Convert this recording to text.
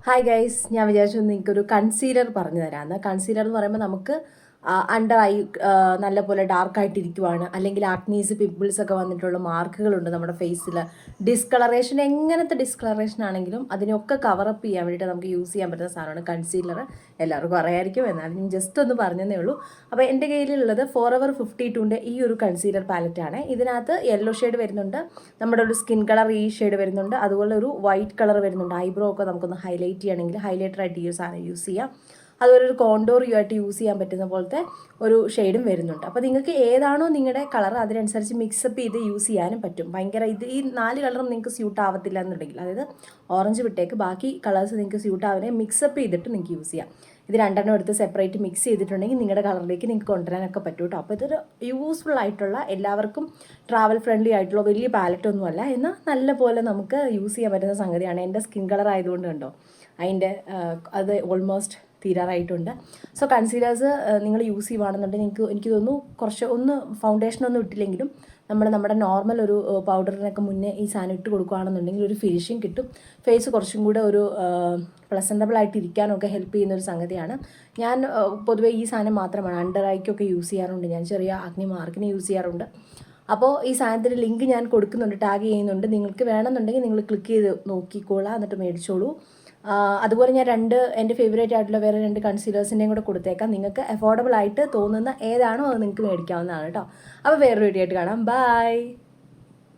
Hi guys, ഞാൻ വിചാരിച്ചു നിങ്ങൾക്കൊരു കൺസീലർ പറഞ്ഞു തരാം. കൺസീലർ എന്ന് പറയുമ്പോൾ നമുക്ക് അണ്ടർ ഐ നല്ലപോലെ ഡാർക്കായിട്ടിരിക്കുവാണ്, അല്ലെങ്കിൽ ആക്നീസ് പിമ്പിൾസ് ഒക്കെ വന്നിട്ടുള്ള മാർക്കുകളുണ്ട് നമ്മുടെ ഫേസിൽ, ഡിസ്കളറേഷൻ, എങ്ങനത്തെ ഡിസ്കളറേഷൻ ആണെങ്കിലും അതിനൊക്കെ കവറപ്പ് ചെയ്യാൻ വേണ്ടിയിട്ട് നമുക്ക് യൂസ് ചെയ്യാൻ പറ്റുന്ന സാധനമാണ് കൺസീലർ. എല്ലാവർക്കും അറിയായിരിക്കും, എന്നാലും ഞാൻ ജസ്റ്റ് ഒന്ന് പറഞ്ഞതേ ഉള്ളൂ. അപ്പോൾ എൻ്റെ കയ്യിലുള്ളത് ഫോറെവർ 52ൻ്റെ ഈ ഒരു കൺസീലർ പാലറ്റാണ്. ഇതിനകത്ത് യെല്ലോ ഷെയ്ഡ് വരുന്നുണ്ട്, നമ്മുടെ ഒരു സ്കിൻ കളർ ഈ ഷെയ്ഡ് വരുന്നുണ്ട്, അതുപോലെ ഒരു വൈറ്റ് കളർ വരുന്നുണ്ട്. ഐബ്രോ ഒക്കെ നമുക്കൊന്ന് ഹൈലൈറ്റ് ചെയ്യണമെങ്കിൽ ഹൈലൈറ്ററായിട്ട് ഈ ഒരു സാധനം യൂസ് ചെയ്യാം. അതുപോലെ ഒരു കോണ്ടോർ ആയിട്ട് യൂസ് ചെയ്യാൻ പറ്റുന്ന പോലത്തെ ഒരു ഷെയ്ഡും വരുന്നുണ്ട്. അപ്പോൾ നിങ്ങൾക്ക് ഏതാണോ നിങ്ങളുടെ കളർ അതിനനുസരിച്ച് മിക്സപ്പ് ചെയ്ത് യൂസ് ചെയ്യാനും പറ്റും. ഭയങ്കര ഈ 4 കളറും നിങ്ങൾക്ക് സ്യൂട്ട് ആവത്തില്ല എന്നുണ്ടെങ്കിൽ, അതായത് ഓറഞ്ച് വിട്ടേക്ക് ബാക്കി കളേഴ്സ് നിങ്ങൾക്ക് സ്യൂട്ട് ആവണേ മിക്സപ്പ് ചെയ്തിട്ട് നിങ്ങൾക്ക് യൂസ് ചെയ്യാം. ഇത് രണ്ടെണ്ണം എടുത്ത് സെപ്പറേറ്റ് മിക്സ് ചെയ്തിട്ടുണ്ടെങ്കിൽ നിങ്ങളുടെ കളറിലേക്ക് നിങ്ങൾക്ക് കൊണ്ടുവരാനൊക്കെ പറ്റും കേട്ടോ. അപ്പോൾ ഇതൊരു യൂസ്ഫുൾ ആയിട്ടുള്ള, എല്ലാവർക്കും ട്രാവൽ ഫ്രണ്ട്ലി ആയിട്ടുള്ള വലിയ പാലറ്റൊന്നുമല്ല, എന്നാൽ നല്ല പോലെ നമുക്ക് യൂസ് ചെയ്യാൻ പറ്റുന്ന സംഗതിയാണ്. എൻ്റെ സ്കിൻ കളർ ആയതുകൊണ്ട് കണ്ടോ അതിൻ്റെ അത് ഓൾമോസ്റ്റ് തീരാറായിട്ടുണ്ട്. സോ കൺസീലേഴ്സ് നിങ്ങൾ യൂസ് ചെയ്യുകയാണെന്നുണ്ടെങ്കിൽ എനിക്ക് തോന്നുന്നു കുറച്ച് ഒന്ന് ഫൗണ്ടേഷനൊന്നും ഇട്ടില്ലെങ്കിലും നമ്മുടെ നോർമൽ ഒരു പൗഡറിനൊക്കെ മുന്നേ ഈ സാധനം ഇട്ട് കൊടുക്കുകയാണെന്നുണ്ടെങ്കിൽ ഒരു ഫിനിഷിങ് കിട്ടും. ഫേസ് കുറച്ചും കൂടെ ഒരു പ്ലസൻറ്റബിൾ ആയിട്ട് ഇരിക്കാനൊക്കെ ഹെൽപ്പ് ചെയ്യുന്ന ഒരു സംഗതിയാണ്. ഞാൻ പൊതുവേ ഈ സാധനം മാത്രമാണ് അണ്ടർ ഐക്കൊക്കെ യൂസ് ചെയ്യാറുണ്ട്. ഞാൻ ചെറിയ അഗ്നി മാർക്കിന് യൂസ് ചെയ്യാറുണ്ട്. അപ്പോൾ ഈ സാധനത്തിൻ്റെ ലിങ്ക് ഞാൻ കൊടുക്കുന്നുണ്ട്, ടാഗ് ചെയ്യുന്നുണ്ട്. നിങ്ങൾക്ക് വേണമെന്നുണ്ടെങ്കിൽ നിങ്ങൾ ക്ലിക്ക് ചെയ്ത് നോക്കിക്കോളാം, എന്നിട്ട് മേടിച്ചോളൂ. അതുപോലെ ഞാൻ എൻ്റെ ഫേവറേറ്റ് ആയിട്ടുള്ള വേറെ 2 കൺസീലേഴ്സിൻ്റെയും കൂടെ കൊടുത്തേക്കാം. നിങ്ങൾക്ക് അഫോർഡബിൾ ആയിട്ട് തോന്നുന്ന ഏതാണോ അത് നിങ്ങൾക്ക് മേടിക്കാവുന്നതാണ് കേട്ടോ. അപ്പോൾ വേറൊരു വീഡിയോ ആയിട്ട് കാണാം. ബൈ.